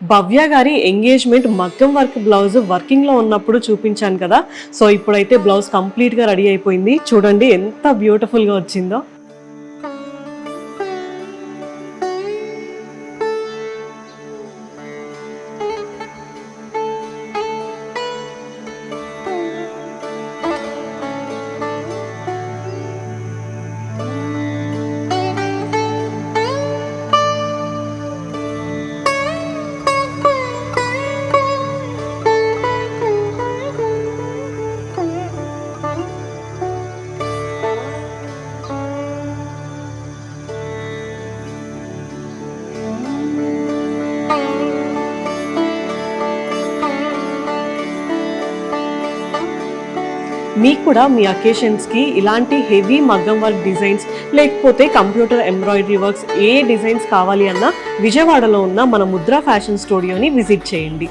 భవ్య గారి ఎంగేజ్మెంట్ మగ్గం work blouse working లో ఉన్నప్పుడు చూపించాను కదా. సో ఇప్పుడైతే బ్లౌజ్ కంప్లీట్ గా రెడీ అయిపోయింది. చూడండి ఎంత బ్యూటిఫుల్ గా వచ్చిందో. మీకు కూడా మీ అకేషన్స్కి ఇలాంటి హెవీ మగ్గం వర్క్ డిజైన్స్ లేకపోతే కంప్యూటర్ ఎంబ్రాయిడరీ వర్క్స్ ఏ డిజైన్స్ కావాలి అన్నా విజయవాడలో ఉన్న మన ముద్రా ఫ్యాషన్ స్టూడియోని విజిట్ చేయండి.